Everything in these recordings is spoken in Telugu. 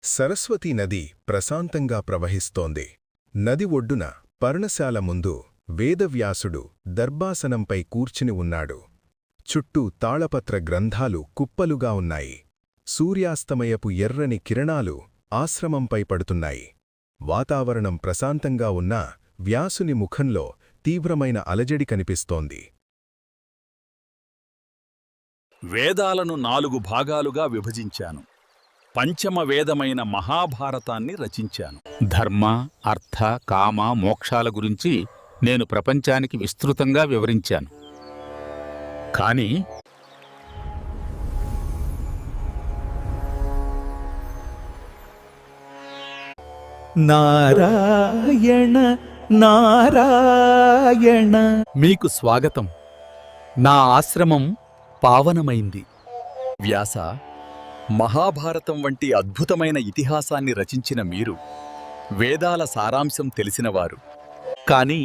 సరస్వతీ నది ప్రశాంతంగా ప్రవహిస్తోంది. నది ఒడ్డున పర్ణశాల ముందు వేదవ్యాసుడు దర్భాసనంపై కూర్చుని ఉన్నాడు. చుట్టూ తాళపత్ర గ్రంథాలు కుప్పలుగా ఉన్నాయి. సూర్యాస్తమయపు ఎర్రని కిరణాలు ఆశ్రమంపై పడుతున్నాయి. వాతావరణం ప్రశాంతంగా ఉన్నా వ్యాసుని ముఖంలో తీవ్రమైన అలజడి కనిపిస్తోంది. వేదాలను 4 భాగాలుగా విభజించాను. పంచమ వేదమైన మహాభారతాన్ని రచించాను. ధర్మ, అర్థ, కామ, మోక్షాల గురించి నేను ప్రపంచానికి విస్తృతంగా వివరించాను. కానీ నారాయణ నారాయణ, మీకు స్వాగతం. నా ఆశ్రమం పావనమైంది. వ్యాస, మహాభారతం వంటి అద్భుతమైన ఇతిహాసాన్ని రచించిన మీరు వేదాల సారాంశం తెలిసినవారు. కాని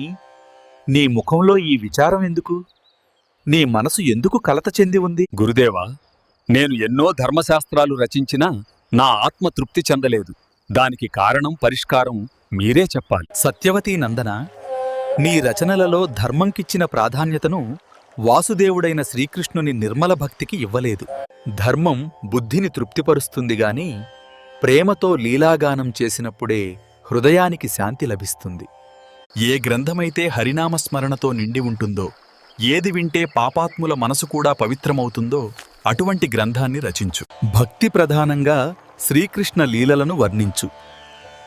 నీ ముఖంలో ఈ విచారం ఎందుకు? నీ మనసు ఎందుకు కలత చెంది ఉంది? గురుదేవా, నేను ఎన్నో ధర్మశాస్త్రాలు రచించినా నా ఆత్మ తృప్తి చెందలేదు. దానికి కారణం, పరిష్కారం మీరే చెప్పాలి. సత్యవతీ నందన, నీ రచనలలో ధర్మంకిచ్చిన ప్రాధాన్యతను వాసుదేవుడైన శ్రీకృష్ణుని నిర్మల భక్తికి ఇవ్వలేదు. ధర్మం బుద్ధిని తృప్తిపరుస్తుందిగాని ప్రేమతో లీలాగానం చేసినప్పుడే హృదయానికి శాంతి లభిస్తుంది. ఏ గ్రంథమైతే హరినామస్మరణతో నిండి ఉంటుందో, ఏది వింటే పాపాత్ముల మనసు కూడా పవిత్రమవుతుందో అటువంటి గ్రంథాన్ని రచించు. భక్తి ప్రధానంగా శ్రీకృష్ణ లీలలను వర్ణించు.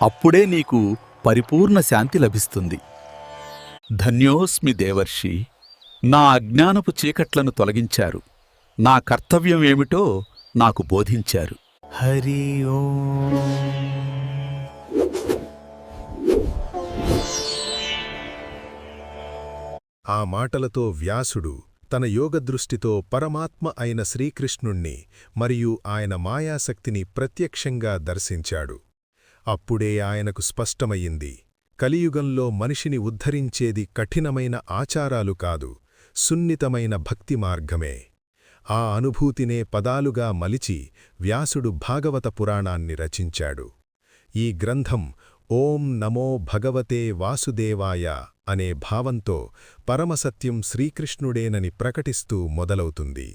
అప్పుడే నీకు పరిపూర్ణ శాంతి లభిస్తుంది. ధన్యోస్మి దేవర్షి, నా అజ్ఞానపు చీకట్లను తొలగించారు. నా కర్తవ్యం ఏమిటో నాకు బోధించారు. హరి ఓం. ఆ మాటలతో వ్యాసుడు తన యోగదృష్టితో పరమాత్మ అయిన శ్రీకృష్ణుణ్ణి మరియు ఆయన మాయాశక్తిని ప్రత్యక్షంగా దర్శించాడు. అప్పుడే ఆయనకు స్పష్టమయ్యింది, కలియుగంలో మనిషిని ఉద్ధరించేది కఠినమైన ఆచారాలు కాదు, సున్నితమైన భక్తి మార్గమే. ఆ అనుభూతినే పదాలుగా మలిచి వ్యాసుడు భాగవత పురాణాన్ని రచించాడు. ఈ గ్రంథం ఓం నమో భగవతే వాసుదేవాయ అనే భావంతో పరమసత్యం శ్రీకృష్ణుడేనని ప్రకటిస్తూ మొదలవుతుంది.